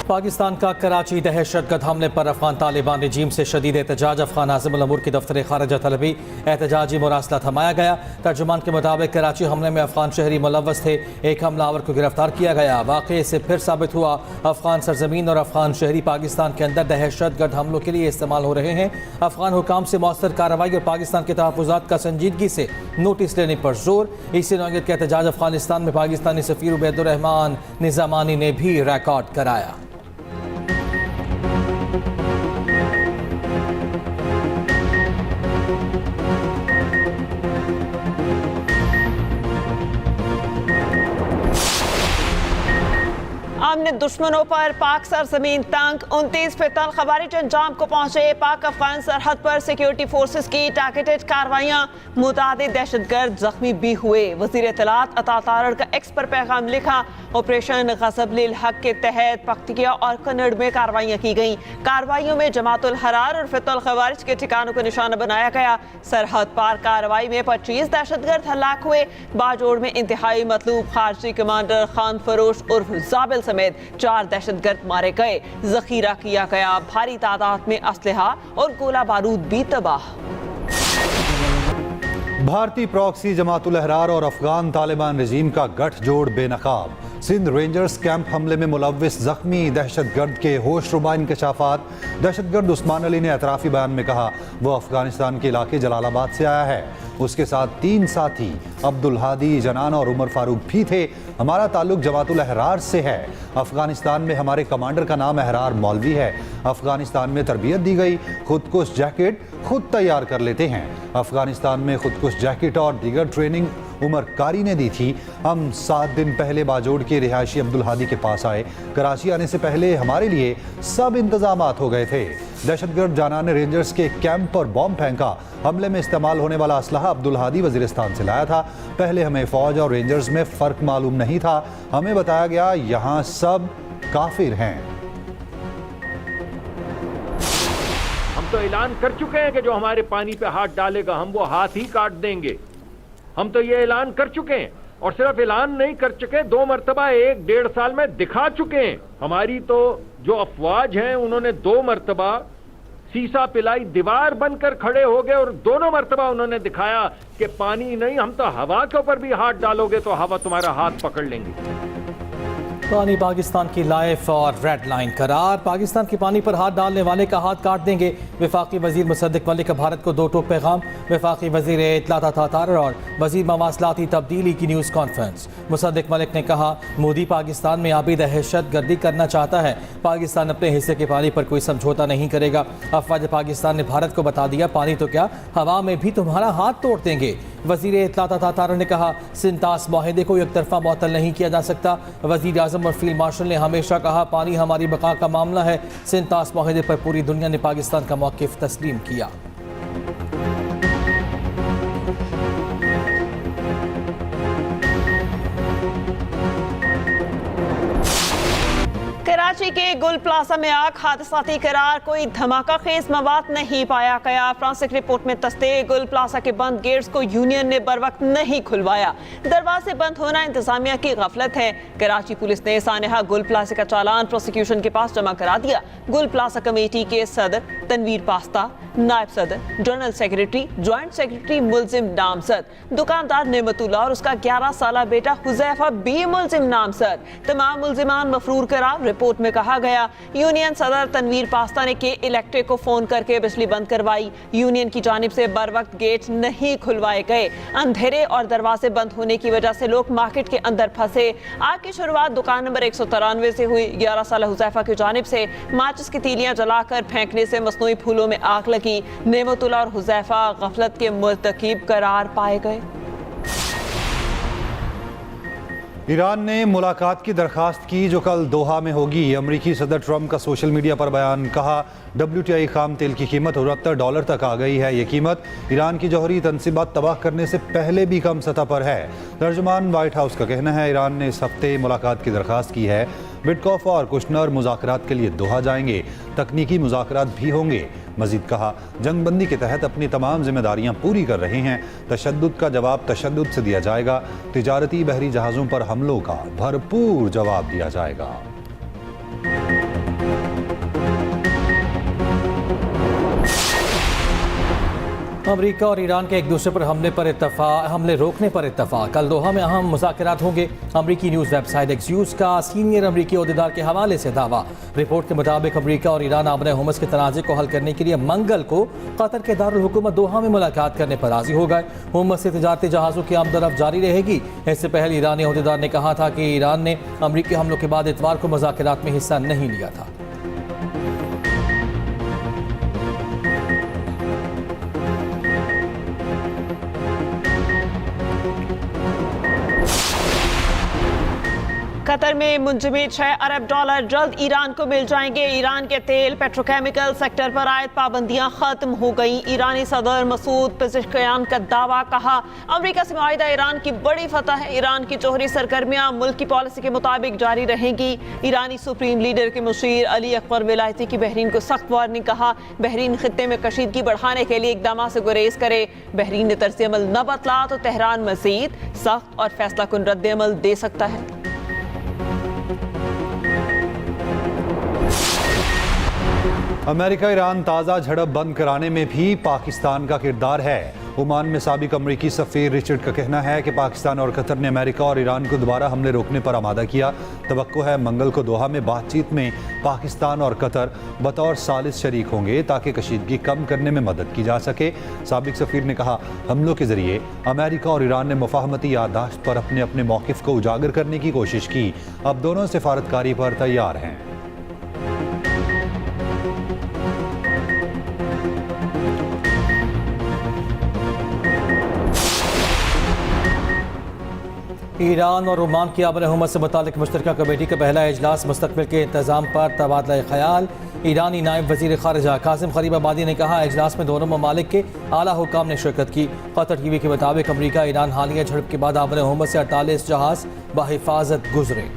पाकिस्तान का कराची दहशतगर्द हमले पर अफगान तालिबान रजीम से शदीद एहतजाज। अफगान आज़िमुल अमूर की दफ्तर खारजा तलबी एहतजाजी मुरासला थमाया गया। तर्जुमान के मुताबिक कराची हमले में अफगान शहरी मुलव्वस थे। एक हमलावर को गिरफ्तार किया गया। वाक़े से फिर साबित हुआ अफगान सरजमीन और अफगान शहरी पाकिस्तान के अंदर दहशतगर्द हमलों के लिए इस्तेमाल हो रहे हैं। अफगान हुकाम से मौसर कार्रवाई और पाकिस्तान के तहफ़्फ़ुज़ात का संजीदगी से नोटिस लेने पर जोर। इसी नौयत का एहतजाज अफगानिस्तान में पाकिस्तानी सफ़ीर उबैदुर्रहमान निज़ामानी ने भी रिकॉर्ड कराया। हमने दुश्मनों पर पाक सरजमीन तंग। 29 फितल खवारिज अंजाम को पहुंचे। पाक अफगान सरहद पर सिक्योरिटी फोर्सेस की टारगेटेड कार्रवाइयां। मुतादिद दहशतगर्द जख्मी भी हुए। वजीर इत्तलात अता तारड़ का एक्स पर पैगाम लिखा। ऑपरेशन गज़ब लिल हक के तहत पख्तिया और कन्नड़ में कार्रवाइयां की गई। कार्रवाइयों में जमातुल हरार और फितल खवारिज के ठिकानों को निशाना बनाया गया। सरहद पार कार्रवाई में 25 दहशतगर्द हलाक हुए। बाजोड़ में इंतहाई मतलूब खारजी कमांडर खान फरोश उर्फ जाबिल समेत 4 दहशतगर्द मारे गए। जखीरा किया गया भारी तादाद में असलहा और गोला बारूद भी तबाह। भारतीय प्रॉक्सी जमातुल अहरार और अफगान तालिबान रजीम का गठजोड़ बेनकाब। सिंध रेंजर्स कैंप हमले में मुलव्विस जख्मी। दहशतगर्द के होशरुबा इंकशाफात। दहशतगर्द उस्मान अली ने एतराफ़ी बयान में कहा वो अफगानिस्तान के इलाके जलालाबाद से आया है। उसके साथ 3 साथी अब्दुल हादी, जनान और उमर फारूक भी थे। हमारा ताल्लुक जमातुल अहरार से है। अफगानिस्तान में हमारे कमांडर का नाम अहरार मौलवी है। अफगानिस्तान में तरबियत दी गई। खुदकुश जैकेट खुद तैयार कर लेते हैं। अफगानिस्तान में खुदकुश जैकेट और दीगर ट्रेनिंग उमर कारी ने दी थी। हम 7 दिन पहले बाजोड़ के रिहायशी अब्दुल हादी के पास आए। कराची आने से पहले हमारे लिए सब इंतजामात हो गए थे। दहशतगर्द जाना ने रेंजर्स के कैंप पर बॉम्ब फेंका। हमले में इस्तेमाल होने वाला असलहा अब्दुल हादी वजीरिस्तान से लाया था। पहले हमें फौज और रेंजर्स में फ़र्क मालूम नहीं था। हमें बताया गया यहाँ सब काफिर हैं। हम तो ऐलान कर चुके हैं कि जो हमारे पानी पे हाथ डालेगा हम वो हाथ ही काट देंगे। हम तो ये ऐलान कर चुके हैं और सिर्फ ऐलान नहीं कर चुके, 2 मरतबा 1-1.5 साल में दिखा चुके हैं। हमारी तो जो अफवाज हैं उन्होंने 2 मरतबा सीसा पिलाई दीवार बनकर खड़े हो गए और दोनों मरतबा उन्होंने दिखाया कि पानी नहीं, हम तो हवा के ऊपर भी हाथ डालोगे तो हवा तुम्हारा हाथ पकड़ लेंगे। पानी पाकिस्तान की लाइफ और रेड लाइन करार। पाकिस्तान के पानी पर हाथ डालने वाले का हाथ काट देंगे। वफाकी वजीर मुसद्दिक मलिक का भारत को 2 टोक पैगाम। वफाकी वजीर इत्तलात अता तारड़ और वजीर मवासलाती तब्दीली की न्यूज़ कॉन्फ्रेंस। मुसद्दिक मलिक ने कहा मोदी पाकिस्तान में आबी दहशत गर्दी करना चाहता है। पाकिस्तान अपने हिस्से के पानी पर कोई समझौता नहीं करेगा। अफवाज पाकिस्तान ने भारत को बता दिया पानी तो क्या हवा में भी तुम्हारा हाथ तोड़ देंगे। वजीर इत्तलात अता तारड़ ने कहा सिंतास माहिदे को एक तरफा मुअत्तल नहीं किया जा सकता। वजीर आज़म और फील्ड मार्शल ने हमेशा कहा पानी हमारी बका का मामला है। सिंतास माहिदे पर पूरी दुनिया ने पाकिस्तान का मौक़िफ़ तस्लीम किया। कराची के गुल प्लाजा में आग हादसाती करार। कोई धमाका खेज मवाद नहीं पाया गया। फ्रांसिक रिपोर्ट में तस्दीक। गुल प्लाजा के बंद गेट्स को यूनियन ने बर वक्त नहीं खुलवाया। दरवाजे बंद होना इंतजामिया की गफलत है। कराची पुलिस ने सानेहा गुल प्लाजा का चालान प्रोसिक्यूशन के पास जमा करा दिया। गुल प्लाजा कमेटी के सदर तनवीर पास्ता, नायब सदर, जनरल सेक्रेटरी, ज्वाइंट सेक्रेटरी मुलजिम नामजद। दुकानदार नेमतुल्लाह और उसका 11 साला बेटा हुजैफा भी मुलजिम नामजद। तमाम मुलजिमान मफरूर करार। रिपोर्ट में कहा गया यूनियन सदर तनवीर पास्ता ने के इलेक्ट्रिक को फोन करके बिजली बंद करवाई। यूनियन की जानिब से बर वक्त गेट नहीं खुलवाए गए। अंधेरे और दरवाजे बंद होने की वजह से लोग मार्केट के अंदर फंसे। आग की शुरुआत दुकान नंबर 193 से हुई। 11 साला हुजैफा की जानिब से माचिस की तीलियां जलाकर फेंकने से मसनूई फूलों में आग लगी। नेमतुल्लाह और हुजैफा गफलत के मुर्तकिब करार पाए गए। ईरान ने मुलाकात की दरखास्त की जो कल दोहा में होगी। अमरीकी सदर ट्रंप का सोशल मीडिया पर बयान। कहा WTI खाम तेल की कीमत $69 तक आ गई है। ये कीमत ईरान की जौहरी तनसीबात तबाह करने से पहले भी कम सतह पर है। तर्जुमान व्हाइट हाउस का कहना है ईरान ने इस हफ्ते मुलाकात की दरखास्त की है। विटकॉफ और कुशनर मुज़ाकरात के लिए दोहा जाएंगे। तकनीकी मुज़ाकरात भी होंगे। मजीद कहा जंगबंदी के तहत अपनी तमाम जिम्मेदारियां पूरी कर रहे हैं। तशद्दुद का जवाब तशद्दुद से दिया जाएगा। तिजारती बहरी जहाज़ों पर हमलों का भरपूर जवाब दिया जाएगा। अमेरिका और ईरान के एक दूसरे पर हमले रोकने पर इत्तफाक। कल दोहा में अहम मुज़ाकरात होंगे। अमेरिकी न्यूज़ वेबसाइट एक्सियूज़ का सीनियर अमेरिकी ओहदेदार के हवाले से दावा। रिपोर्ट के मुताबिक अमेरिका और ईरान आमने हुमस के तनाज़े को हल करने के लिए मंगल को कतर के दारुल हुकूमत दोहा में मुलाकात करने पर राजी हो गए। हुमस से तिजारती जहाज़ों की आमदरफ्त जारी रहेगी। इससे पहले ईरानी ओहदेदार ने कहा था कि ईरान ने अमेरिकी हमलों के बाद इतवार को मुज़ाकरात में हिस्सा नहीं लिया था। कतर में मुंजमद $6 अरब जल्द ईरान को मिल जाएंगे। ईरान के तेल पेट्रोकेमिकल सेक्टर पर आयद पाबंदियां खत्म हो गईं। ईरानी सदर मसूद पेज़ेश्कियान का दावा। कहा, अमेरिका से मुआहिदा ईरान की बड़ी फतह है। ईरान की जौहरी सरगर्मियां मुल्क की पॉलिसी के मुताबिक जारी रहेंगी। ईरानी सुप्रीम लीडर के मुशीर अली अकबर विलायती की बहरीन को सख्त वार्निंग। कहा, बहरीन खित्ते में कशीदगी बढ़ाने के लिए इकदाम से गुरेज करे। बहरीन ने तर्ज अमल न बतला तो तेहरान मजीद सख्त और फैसला कुन रद्द अमल दे सकता है। अमेरिका ईरान ताज़ा झड़प बंद कराने में भी पाकिस्तान का किरदार है। ओमान में साबिक अमरीकी सफ़ीर रिचर्ड का कहना है कि पाकिस्तान और कतर ने अमेरिका और ईरान को दोबारा हमले रोकने पर आमादा किया। तवक्को है मंगल को दोहा में बातचीत में पाकिस्तान और कतर बतौर सालिस शरीक होंगे ताकि कशीदगी कम करने में मदद की जा सके। साबिक सफ़ीर ने कहा, हमलों के ज़रिए अमेरिका और ईरान ने मुफाहमती याददाश्त पर अपने अपने मौक़िफ़ को उजागर करने की कोशिश की। अब दोनों सिफारतकारी पर तैयार हैं। ईरान और ओमान की आबन हुकूमत से मुतालिक मुश्तरका कमेटी का पहला इजलास मुस्तकबिल के इंतजाम पर तबादला ख्याल। ईरानी नायब वज़ीर ख़ारिजा कासिम ग़रीबाबादी ने कहा, इजलास में दोनों ममालिक के आला हुकाम ने शिरकत की। कतर टीवी के मुताबिक अमरीका ईरान हालिया झड़प के बाद आबन हुकूमत से 48 जहाज़ बहिफाजत गुजरे।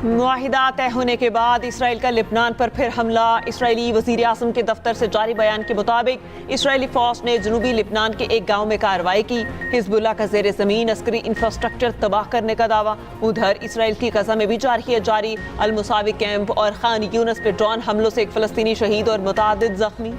मुआहिदा तय होने के बाद इसराइल का लिबनान पर फिर हमला। इसराइली वज़ीर आज़म के दफ्तर से जारी बयान के मुताबिक इसराइली फौज ने जनूबी लिबनान के एक गांव में कार्रवाई की। हिजबुल्लाह का ज़ेर ज़मीन अस्करी इंफ्रास्ट्रक्चर तबाह करने का दावा। उधर इसराइल की गज़ा में भी जारी अल-मुसावी कैंप और खान यूनस पे ड्रोन हमलों से एक फ़लस्तीनी शहीद और मुतादिद ज़ख्मी।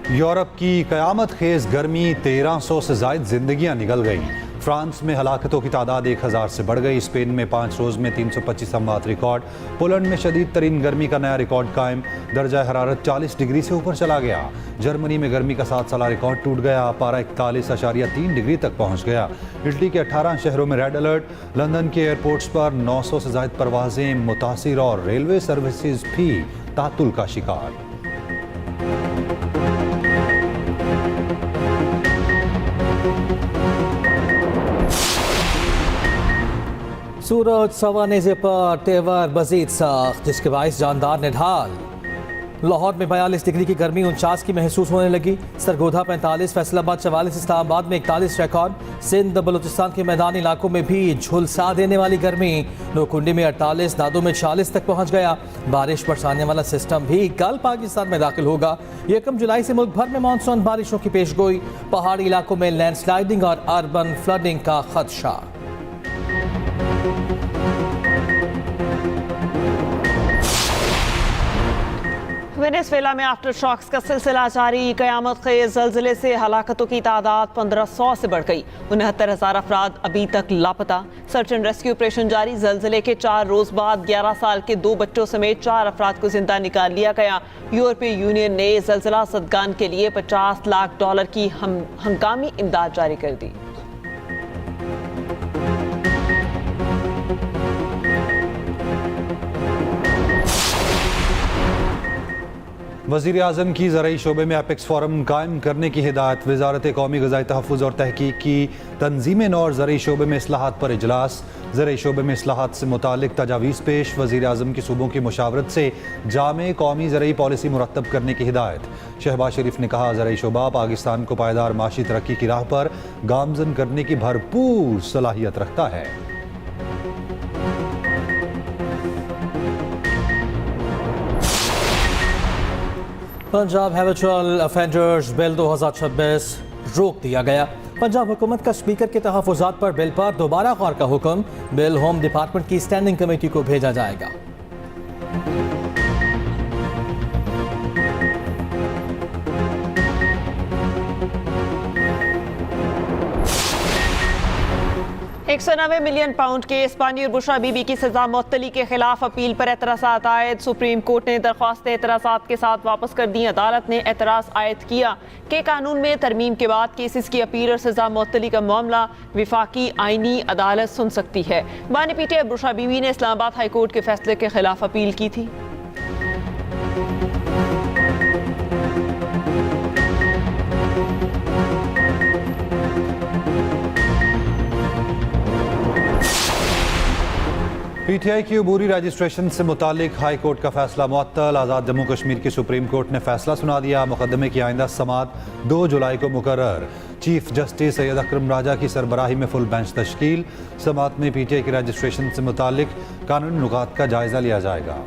यूरोप की कयामत खेज गर्मी 1300 से ज़ायद जिंदगियां निकल गईं। फ्रांस में हलाकतों की तादाद 1000 से बढ़ गई। स्पेन में 5 रोज़ में 325 अमवात रिकॉर्ड। पोलैंड में शदीद तरीन गर्मी का नया रिकॉर्ड कायम। दर्जा हरारत 40 डिग्री से ऊपर चला गया। जर्मनी में गर्मी का 7 साला रिकॉर्ड टूट गया। पारा 41.3 डिग्री तक पहुँच गया। इटली के 18 शहरों में रेड अलर्ट। लंदन के एयरपोर्ट्स पर 900 से ज़ायद परवाजें मुतासिर और रेलवे सर्विसेज भी तातुल का शिकार। सूरज सवानेज़े पर तेवर मजीद सख्त, जिसके बायस जानदार निढाल। लाहौर में 42 डिग्री की गर्मी 49 की महसूस होने लगी। सरगोधा 45, फैसलाबाद 44, इस्लामाबाद में 41 रिकॉर्ड। सिंध बलूचिस्तान के मैदानी इलाकों में भी झुलसा देने वाली गर्मी। नोकुंडी में 48, दादो में 40 तक पहुंच गया। बारिश बरसाने वाला सिस्टम भी कल पाकिस्तान में दाखिल होगा। 1 जुलाई से मुल्क भर में मानसून बारिशों की पेशगोई। पहाड़ी इलाकों में लैंडस्लाइडिंग और अर्बन फ्लडिंग का खदशा। वेनेजुएला में आफ्टर शॉक्स का सिलसिला जारी। कयामत खेज ज़लज़ले से हलाकतों की तादाद 1500 से बढ़ गई। 69,000 अफराद अभी तक लापता। सर्च एंड रेस्क्यू ऑपरेशन जारी। ज़लज़ले के 4 रोज़ बाद 11 साल के 2 बच्चों समेत 4 अफराद को जिंदा निकाल लिया गया। यूरोपीय यूनियन ने ज़लज़ला ज़दगान के लिए $50 लाख की हंगामी इमदाद जारी कर दी। वज़ीर आज़म की ज़राई शोबे में एपेक्स फोरम कायम करने की हिदायत। वज़ारत कौमी ग़िज़ाई तहफ़्फ़ुज़ और तहक़ीक़ की तंज़ीमें और ज़राई शोबे में इस्लाहात पर इजलास। ज़राई शोबे में इस्लाहात से मुतालिक तजावीज़ पेश। वज़ीर आज़म की सूबों की मुशावरत से जामे कौमी ज़राई पॉलिसी मुरत्तब करने की हिदायत। शहबाज शरीफ ने कहा, ज़राई शोबा पाकिस्तान को पायदार माशी तरक्की की राह पर गामज़न करने की भरपूर सलाहियत रखता है। पंजाब हैबिचुअल ऑफेंडर्स बिल 2026 रोक दिया गया। पंजाब हुकूमत का स्पीकर के तहफ़्फ़ुज़ात पर बिल पर दोबारा गौर का हुक्म। बिल होम डिपार्टमेंट की स्टैंडिंग कमेटी को भेजा जाएगा। £190 मिलियन के इस्पानी और बुशरा बीबी की सजा मुअत्तली के खिलाफ अपील पर एतराज़ात आयद। सुप्रीम कोर्ट ने दरख्वास्त एतराज़ात के साथ वापस कर दी। अदालत ने एतराज़ आयद किया कि कानून में तरमीम के बाद केसेस की अपील और सजा मुअत्तली का मामला विफाकी आईनी अदालत सुन सकती है। बानी पीटे बुशरा बीबी ने इस्लामाबाद हाई कोर्ट के फैसले के खिलाफ अपील की थी। PTI की अबूरी रजिस्ट्रेशन से मुतालिक हाई कोर्ट का फैसला मुअत्तल। आज़ाद जम्मू कश्मीर की सुप्रीम कोर्ट ने फैसला सुना दिया। मुकदमे की आइंदा समात 2 जुलाई को मुकर्रर। चीफ जस्टिस सैयद अकरम राजा की सरबराही में फुल बेंच तश्कील। समात में PTI की रजिस्ट्रेशन से मुतालिक कानूनी नुकात का जायजा लिया जाएगा।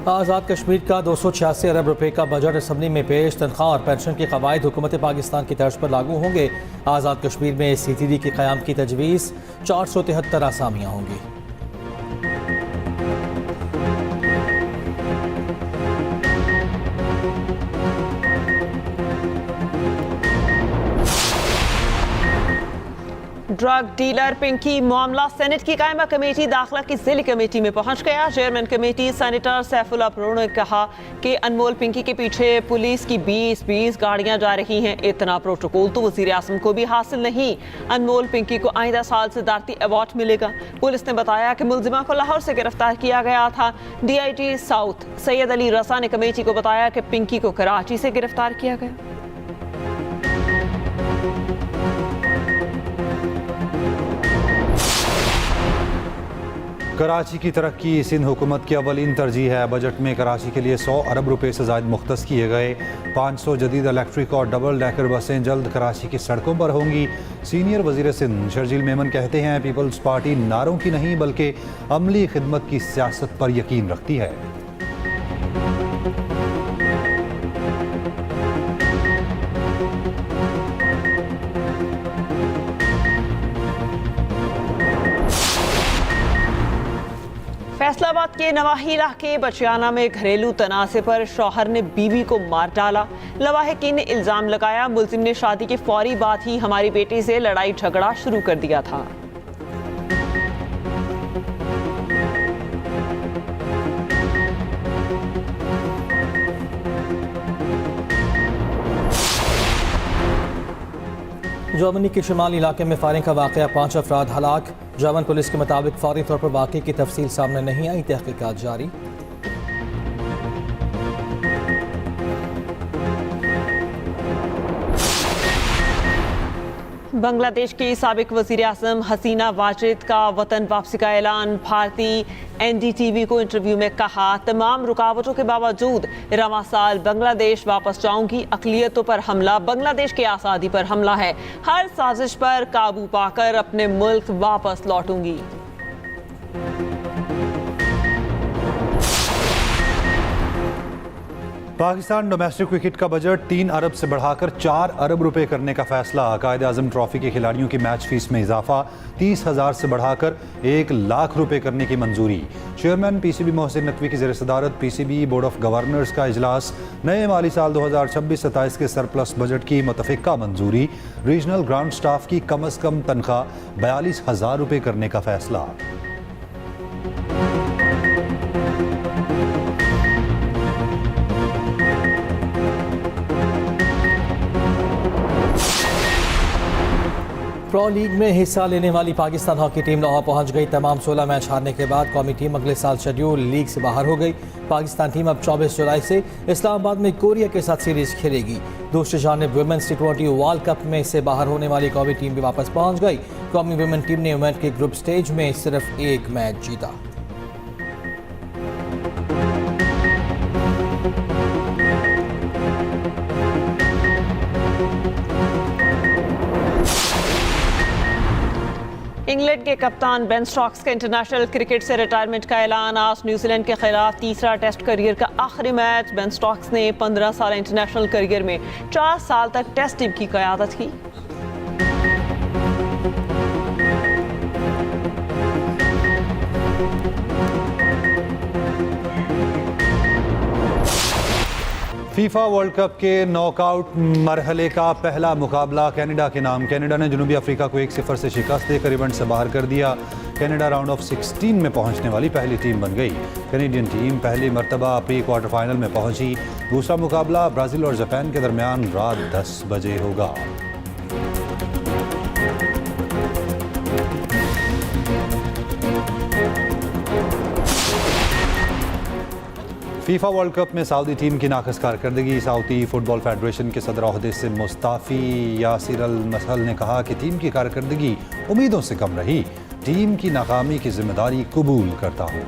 आज़ाद कश्मीर का 286 अरब रुपए का बजट असम्बली में पेश। तनख्वाह और पेंशन के कवायद हुकूमत पाकिस्तान की तर्ज पर लागू होंगे। आज़ाद कश्मीर में CTD के क़याम की तजवीज़। 473 आसामियाँ होंगी। ड्रग डीलर पिंकी मामला सेनेट की कायमा कमेटी दाखिला की ज़िली कमेटी में पहुंच गया। Chairman committee senator Saifullah pro ने कहा कि अनमोल पिंकी के पीछे पुलिस की 20 गाड़ियां जा रही हैं। इतना प्रोटोकॉल तो वज़ीर आज़म को भी हासिल नहीं। अनमोल पिंकी को आइंदा साल सदारती अवार्ड मिलेगा। पुलिस ने बताया कि मुलजिमा को लाहौर से गिरफ्तार किया गया था। DIG साउथ सैयद अली रसा ने कमेटी को बताया कि पिंकी को कराची से गिरफ्तार किया गया। कराची की तरक्की सिंध हुकूमत की अवलीन तरजीह है। बजट में कराची के लिए 100 अरब रुपए से ज़ायद मुख्तस किए गए। 500 जदीद इलेक्ट्रिक और डबल डेकर बसें जल्द कराची की सड़कों पर होंगी। सीनियर वज़ीर सिंध शर्जील मेमन कहते हैं पीपल्स पार्टी नारों की नहीं बल्कि अमली खिदमत की सियासत पर यकीन रखती है। फैसलाबाद के नवाही इलाके बचियाना में घरेलू तनाज़े पर शौहर ने बीवी को मार डाला। लवाहिकीन ने इल्ज़ाम लगाया मुल्जिम ने शादी के फौरी बाद ही हमारी बेटी से लड़ाई झगड़ा शुरू कर दिया था। जर्मनी के शुमाली इलाके में फायरिंग का वाक़या, 5 अफराद हलाक। जर्मन पुलिस के मुताबिक फौरी तौर पर वाक़े की तफसील सामने नहीं आई। तहकीकात जारी। बांग्लादेश की साबिक वज़ीर आज़म हसीना वाजिद का वतन वापसी का ऐलान। भारतीय NDTV को इंटरव्यू में कहा तमाम रुकावटों के बावजूद रवां साल बांग्लादेश वापस जाऊंगी। अक़लियतों पर हमला बांग्लादेश की आज़ादी पर हमला है। हर साजिश पर काबू पाकर अपने मुल्क वापस लौटूंगी। पाकिस्तान डोमेस्टिक क्रिकेट का बजट 3 अरब से बढ़ाकर 4 अरब रुपए करने का फैसला। कायदे आज़म ट्रॉफी के खिलाड़ियों की मैच फीस में इजाफा 30,000 से बढ़ाकर 1 लाख रुपए करने की मंजूरी। चेयरमैन PCB मोहसिन नकवी की ज़ेर सदारत PCB बोर्ड ऑफ गवर्नर्स का इजलास। नए माली साल 2026-27 के सरप्लस बजट की मुतफ़िका मंजूरी। रीजनल ग्राउंड स्टाफ की कम अज़ कम तनख्वाह 42,000 रुपए करने का फैसला। प्रो लीग में हिस्सा लेने वाली पाकिस्तान हॉकी टीम लाहौर पहुंच गई। तमाम 16 मैच हारने के बाद कौमी टीम अगले साल शेड्यूल लीग से बाहर हो गई। पाकिस्तान टीम अब 24 जुलाई से इस्लामाबाद में कोरिया के साथ सीरीज खेलेगी। दूसरी जानिब वुमेन्स T20 वर्ल्ड कप में से बाहर होने वाली कौमी टीम भी वापस पहुंच गई। कौमी वुमेन टीम ने इवेंट के ग्रुप स्टेज में सिर्फ 1 मैच जीता। इंग्लैंड के कप्तान बेन स्टोक्स का इंटरनेशनल क्रिकेट से रिटायरमेंट का ऐलान। आज न्यूजीलैंड के खिलाफ तीसरा टेस्ट करियर का आखिरी मैच। बेन स्टोक्स ने 15 साल इंटरनेशनल करियर में 4 साल तक टेस्ट टीम की क़यादत की। फीफा वर्ल्ड कप के नॉकआउट मरहले का पहला मुकाबला कनाडा के नाम। कनाडा ने जनूबी अफ्रीका को 1-0 से शिकस्त देकर इवेंट से बाहर कर दिया। कनाडा राउंड ऑफ 16 में पहुंचने वाली पहली टीम बन गई। कैनेडियन टीम पहली मरतबा प्री क्वार्टर फाइनल में पहुंची। दूसरा मुकाबला ब्राज़ील और जापान के दरमियान रात 10 बजे होगा। फीफा वर्ल्ड कप में सऊदी टीम की नाकस कारकर्दगी। सऊदी फुटबॉल फेडरेशन के सदर ओहदे से मुस्ताफ़ी यासिर अल मसहल ने कहा कि टीम की कारकर्दगी उम्मीदों से कम रही। टीम की नाकामी की जिम्मेदारी कबूल करता हूँ।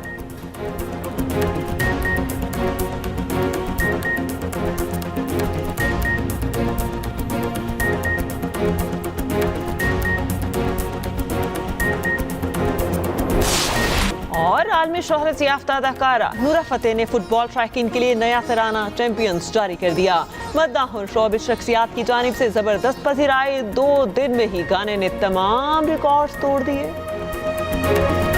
और आलमी शोहरत याफ्ता अदाकारा नूरा फतेह ने फुटबॉल ट्रैकिंग के लिए नया तराना चैंपियंस जारी कर दिया। मद्दाह शोबिस शख्सियात की जानिब से जबरदस्त पजीराई। 2 दिन में ही गाने ने तमाम रिकॉर्ड्स तोड़ दिए।